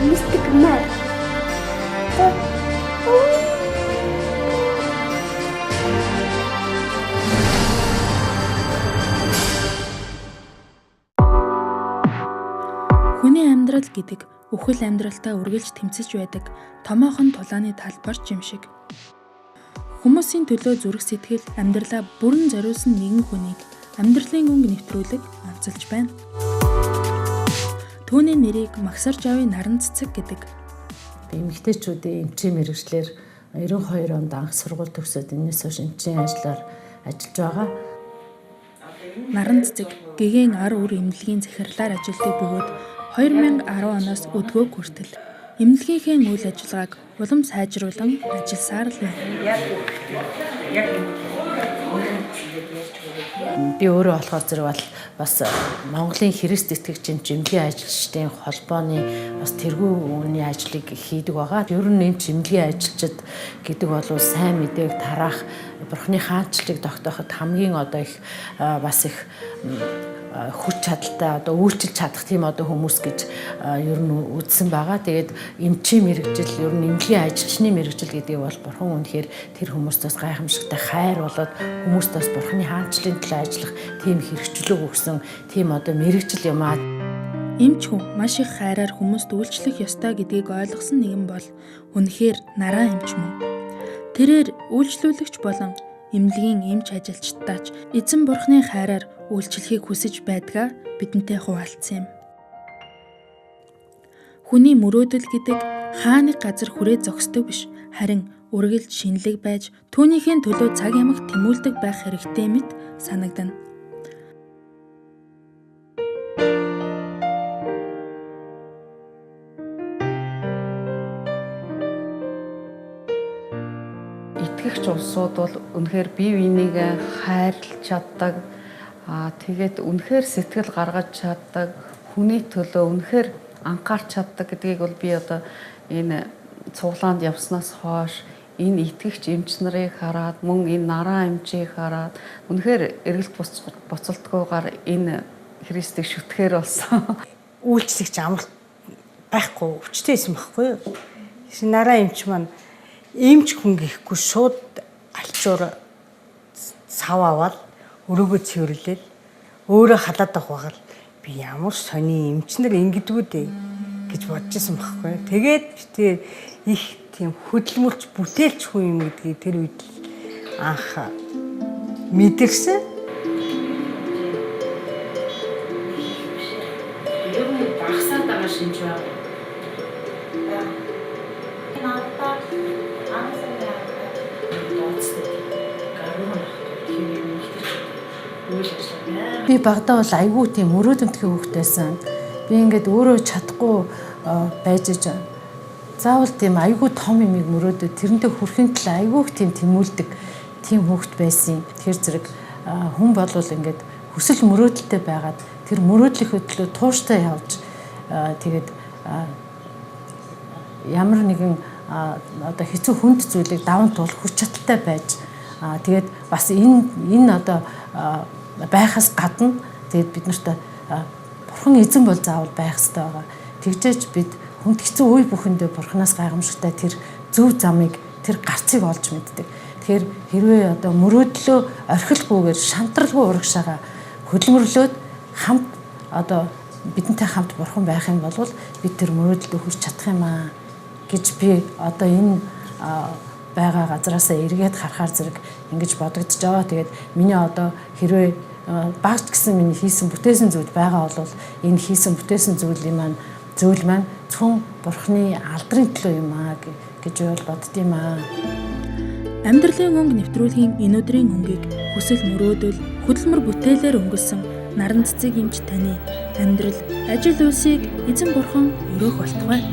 Mystic Map. Хүний амьдрал гэдэг үхэл амьдралтай үргэлж тэмцэж байдаг томоохон тулааны талбарч юм шиг. Хүмүүсийн төлөө зүрх сэтгэл амьдралаа бүрэн зориулсан нэгэн хүнийг амьдралын өнгө нэвтрүүлэг онцолж байна. Түүний нэрийг Магсар Жавын наран цэцэг гэдэг. Эмэгтэйчүүдийн эмчийн мэргэжлэр 92 онд анх сургууль төгсөөд энэс хойш эмчийн ажлаар ажиллаж байгаа. Наран цэцэг гэгээн ар үр эмнэлгийн захирлаар ажилладаг бөгөөд 2010 оноос өдгөөг хүртэл эмнэлгийнхээ үйл ажиллагааг улам сайжруулан ажилласаар л байна. Би өөрөө болохоор зэрэг бол бас Монголын Христ итгэгчийн жимгийн ажилчдын холбооны бас тэргүүний ажлыг хийдэг байгаа. Ер нь эмч эмнэлгийн ажилчид гэдэг бол сайн мэдээг тараах, Бурхны хаанчлалыг тогтооход хамгийн одоо их бас их хүч чадалтай одоо үйлчилж чадах тийм одоо хүмүүс гэж ер нь үзсэн байгаа. Тэгээд эмчийн мэргэжил ер нь эмнэлгийн ажилчны мэргэжил гэдэг бол Бурхан үнэхээр тэр хүмүүстээс гайхамшигтай хайр болоод хүмүүстээс Бурханы хаанчлалын төлөө ажиллах тийм хэрэгчлэг өгсөн тийм одоо мэргэжил юм аа. Эмч хүн маш их хайраар хүмүүст үйлчлэх ёстой гэдгийг ойлгосон нэгэн бол үнэхээр нараа эмч мөн. Тэрээр үйлчлүүлэгч болон эмнэлгийн эмч ажилчдаач эзэн Бурханы хайраар үйлчлэхийг хүсэж байдгаа бидэнтэй хуваалцсан юм. Хүний мөрөөдөл гэдэг хаа нэг газар хүрээ зогсдог биш, харин үргэлж шинэлэг байж түүнийхээ төлөө цаг ямагт тэмүүлдэг байх хэрэгтэй мэт санагдана. Итгэгч улсууд бол үнэхээр бие биенийгээ хайрлаж чаддаг. Тэгээд үнэхээр сэтгэл гаргаж чаддаг, хүний төлөө үнэхээр анхаарч чаддаг гэдгийг бол би одоо энэ цуглаанд явснаас хойш энэ итгэгч эмч нарыг хараад, мөн энэ нараа эмчийг хараад үнэхээр эргэлт буцалтгүйгээр энэ Христийг шүтгэхэр болсон. Үйлчлэгч амралт байхгүй, өвчтэй байсан байхгүй юу? Нараа эмч маань эмч хүн гэхгүй шууд алчуур сав аваад өрөөгөө цэвэрлээд өөрөө халаад авах байгаа л би ямар сони эмчнэр ингэдэггүй дээ гэж бодож исэн байхгүй. Тэгээд би их тийм хөдөлмөрч бүтээлч хүн юм гэдгийг тэр үед анх мэдэрсэн. Ер нь багасаад байгаа шинж байна. Би багадаа бол айгүй тийм мөрөөдөнтгий хүүхдээсэн. Би ингээд өөрөө чадахгүй байж заавал тийм айгүй том юмыг мөрөөдөд тэрнтэй хүрэхин тул айгүйх тийм тэмүүлдэг тийм хүүхд байсан. Тэр зэрэг хүн болвол ингээд хүсэл мөрөөдөлтэй байгаад тэр мөрөөдлийнхөө төлөө тууштай явж тэгээд ямар нэгэн одоо хэцүү хүнд зүйлийг даван туулах хүч чадалтай байж тэгээд бас энэ одоо байхаас гадна тэгээд бид нарт Бурхан эзэн бол заавал байх хэрэгтэй байгаа. Тэгжээч бид хүнд хэцүү үе бүхэндээ Бурханаас гайхамшигтай тэр зөв замыг тэр гарцыг олж мэддэг. Тэгэхээр хэрвээ одоо мөрөөдлөө орхилгүйгээр шантралгүй урагшаага хөдөлмөрлөөд хамт одоо бидэнтэй хамт Бурхан байх юм бол бид тэр мөрөөдөлд хүрч чадах юм аа гэж би одоо энэ байгаа газараасаа эргээд харахаар зэрэг ингэж бодогдож байгаа. Тэгээд миний одоо хэрвээ багт гэсэн миний хийсэн бүтээсэн зүйл байгаа бол энэ хийсэн бүтээсэн зүйл маань зөвхөн Бурханы алдрын төлөө юм аа гэж боддtiin аа. Амьдралын өнгө нэвтрүүлгийн энэ өдрийн өнгийг хүсэл мөрөөдөл хөдөлмөр бүтээлээр өнгөрсөн наран цэцэг эмч таны амьдрал, ажил үйлсийг эзэн Бурхан өрөөх болтугай.